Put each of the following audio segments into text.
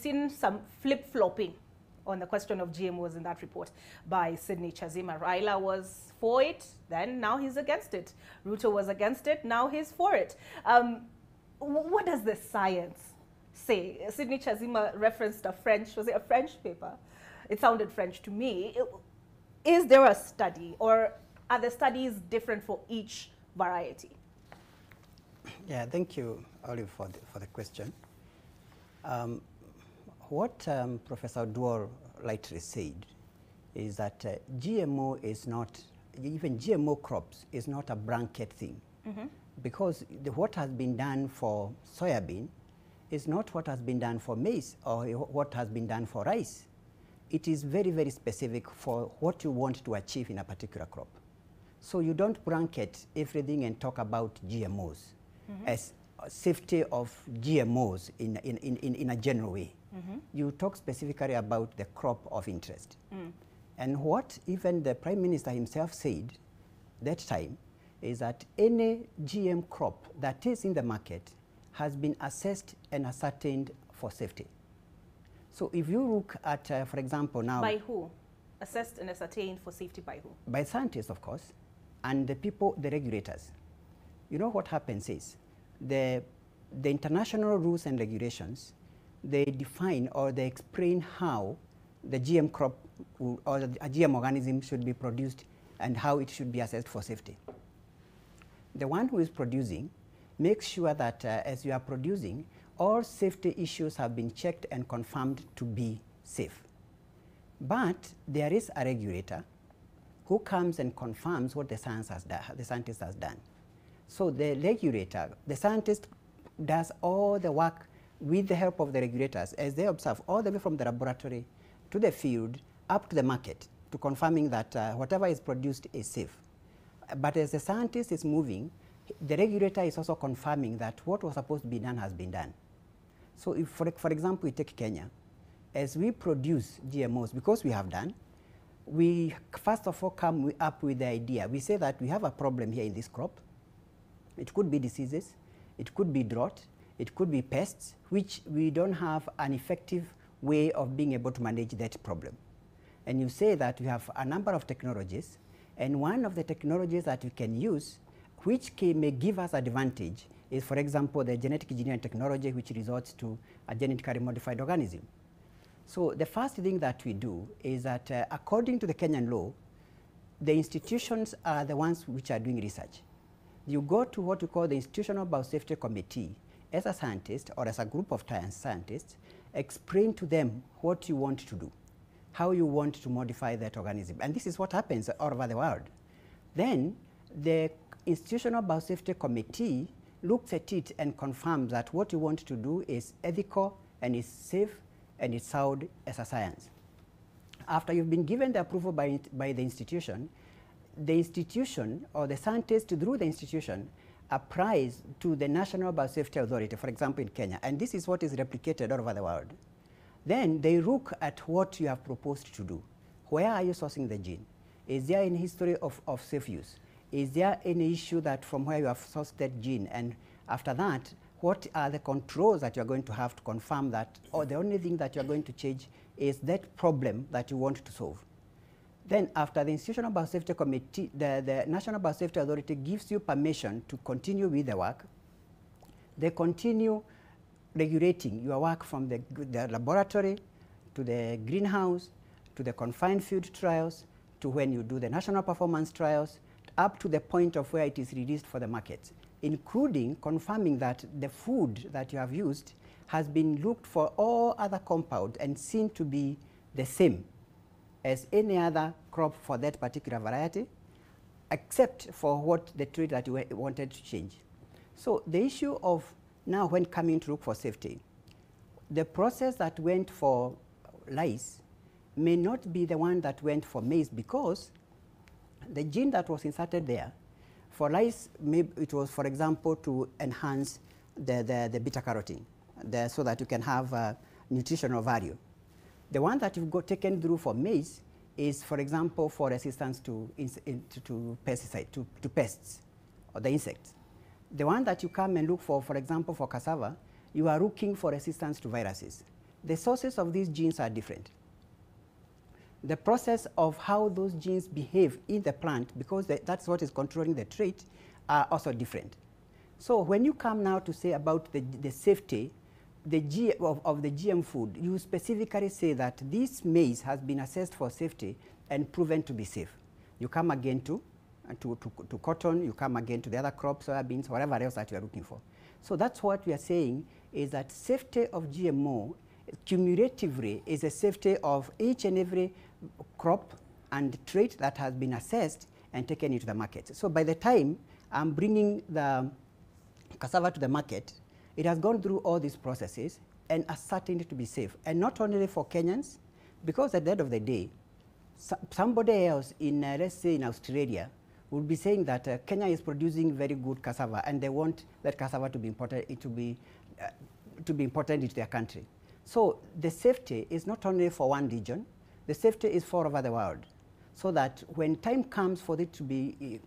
seen some flip-flopping on the question of GMOs in that report by Sydney Chazima. Raila was for it, then now he's against it. Ruto was against it, now he's for it. What does the science say? Sydney Chazima referenced a French, was it a French paper? It sounded French to me. Is there a study, or are the studies different for each variety? Yeah, thank you, Olive, for the question. What Professor Dwar lightly said is that GMO is not, even GMO crops is not a blanket thing. Because what has been done for soybean is not what has been done for maize or what has been done for rice. It is very, very specific for what you want to achieve in a particular crop. So you don't blanket everything and talk about GMOs as safety of GMOs in a general way. You talk specifically about the crop of interest. And what even the Prime Minister himself said that time is that any GM crop that is in the market has been assessed and ascertained for safety. So if you look at, for example, now... By who? Assessed and ascertained for safety by who? By scientists, of course, and the people, the regulators. You know what happens is, the international rules and regulations, they define or they explain how the GM crop or a GM organism should be produced and how it should be assessed for safety. The one who is producing makes sure that as you are producing, all safety issues have been checked and confirmed to be safe. But there is a regulator who comes and confirms what the scientist has done. So the regulator, the scientist does all the work with the help of the regulators as they observe all the way from the laboratory to the field up to the market to confirming that whatever is produced is safe. But as the scientist is moving, the regulator is also confirming that what was supposed to be done has been done. So if, for example, we take Kenya, as we produce GMOs, because we have done, we first of all come up with the idea. We say that we have a problem here in this crop. It could be diseases, it could be drought, it could be pests, which we don't have an effective way of being able to manage that problem. And you say that we have a number of technologies, and one of the technologies that we can use, which may give us advantage, is, for example, the genetic engineering technology, which resorts to a genetically modified organism. So the first thing that we do is that, according to the Kenyan law, the institutions are the ones which are doing research. You go to what we call the Institutional Biosafety Committee as a scientist or as a group of scientists, explain to them what you want to do, how you want to modify that organism. And this is what happens all over the world. Then the Institutional Biosafety Committee looks at it and confirms that what you want to do is ethical and is safe and it's sound as a science. After you've been given the approval by the institution or the scientist through the institution applies to the National Biosafety Authority, for example in Kenya, and this is what is replicated all over the world. Then they look at what you have proposed to do. Where are you sourcing the gene? Is there any history of safe use? Is there any issue that from where you have sourced that gene? And after that, what are the controls that you're going to have to confirm that, or the only thing that you're going to change is that problem that you want to solve? Then after the Institutional Biosafety Committee, the National Biosafety Authority gives you permission to continue with the work. They continue regulating your work from the laboratory to the greenhouse, to the confined field trials, to when you do the national performance trials, up to the point of where it is released for the market, including confirming that the food that you have used has been looked for all other compounds and seen to be the same as any other crop for that particular variety, except for what the trait that you wanted to change. So the issue of now when coming to look for safety, the process that went for rice may not be the one that went for maize, because the gene that was inserted there for rice, maybe it was, for example, to enhance the beta-carotene, so that you can have nutritional value. The one that you've got taken through for maize is, for example, for resistance to pesticide, to pests or the insects. The one that you come and look for example, for cassava, you are looking for resistance to viruses. the sources of these genes are different. The process of how those genes behave in the plant, because that's what is controlling the trait, are also different. So when you come now to say about the safety of the GM food, you specifically say that this maize has been assessed for safety and proven to be safe. You come again to cotton, you come again to the other crops, soybeans, whatever else that you are looking for. So that's what we are saying, is that safety of GMO cumulatively is a safety of each and every crop and trait that has been assessed and taken into the market. So by the time I'm bringing the cassava to the market, it has gone through all these processes and ascertained to be safe. And not only for Kenyans, because at the end of the day, somebody else in, let's say in Australia, would be saying that Kenya is producing very good cassava and they want that cassava to be imported, into their country. So the safety is not only for one region, the safety is for over the world. So that when time comes for it to be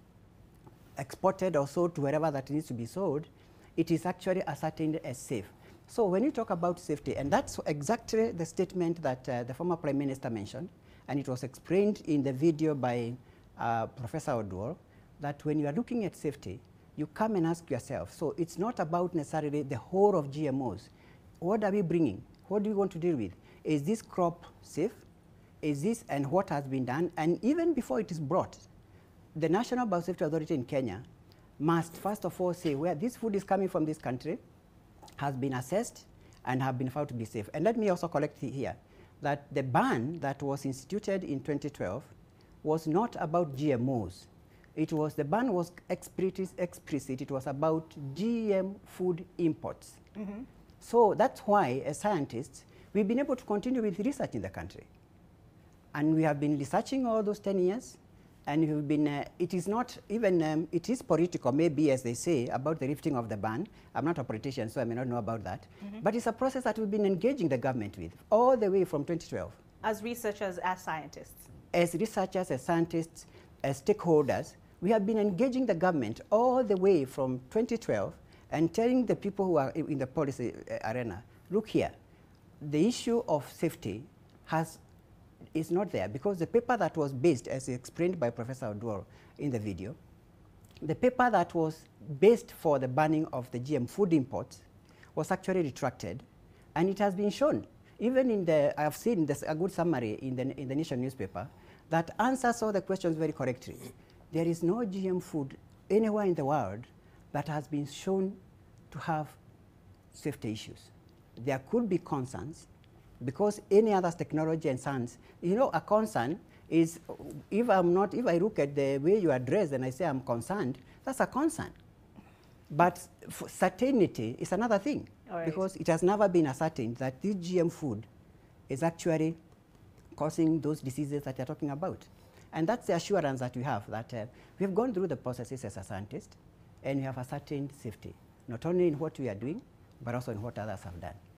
exported or sold to wherever that needs to be sold, it is actually ascertained as safe. So when you talk about safety, and that's exactly the statement that the former Prime Minister mentioned, and it was explained in the video by Professor Oduor, that when you are looking at safety, you come and ask yourself, so it's not about necessarily the whole of GMOs. What are we bringing? What do we want to deal with? Is this crop safe? Is this, and what has been done? And even before it is brought, the National Biosafety Authority in Kenya must first of all say where this food is coming from this country, has been assessed, and have been found to be safe. And let me also correct here that the ban that was instituted in 2012 was not about GMOs. It was, the ban was explicit, it was about GM food imports. Mm-hmm. So that's why, as scientists, we've been able to continue with research in the country. And we have been researching all those 10 years, and we've been, it is not even, it is political, maybe, as they say, about the lifting of the ban. I'm not a politician, so I may not know about that. Mm-hmm. But it's a process that we've been engaging the government with all the way from 2012. As researchers, as scientists? As researchers, as scientists, as stakeholders, we have been engaging the government all the way from 2012 and telling the people who are in the policy arena, look here, the issue of safety is not there, because the paper that was based, as explained by Professor Oduor in the video, the paper that was based for the banning of the GM food imports was actually retracted, and it has been shown, even in the, I have seen this, a good summary in the Nation newspaper, that answers all the questions very correctly. There is no GM food anywhere in the world that has been shown to have safety issues. There could be concerns, because any other technology and science, you know, a concern is, if I look at the way you are dressed and I say I'm concerned, that's a concern. But certainty is another thing, right, because it has never been ascertained that this GM food is actually causing those diseases that you're talking about. And that's the assurance that we have, that we have gone through the processes as a scientist, and we have ascertained safety, not only in what we are doing, but also in what others have done.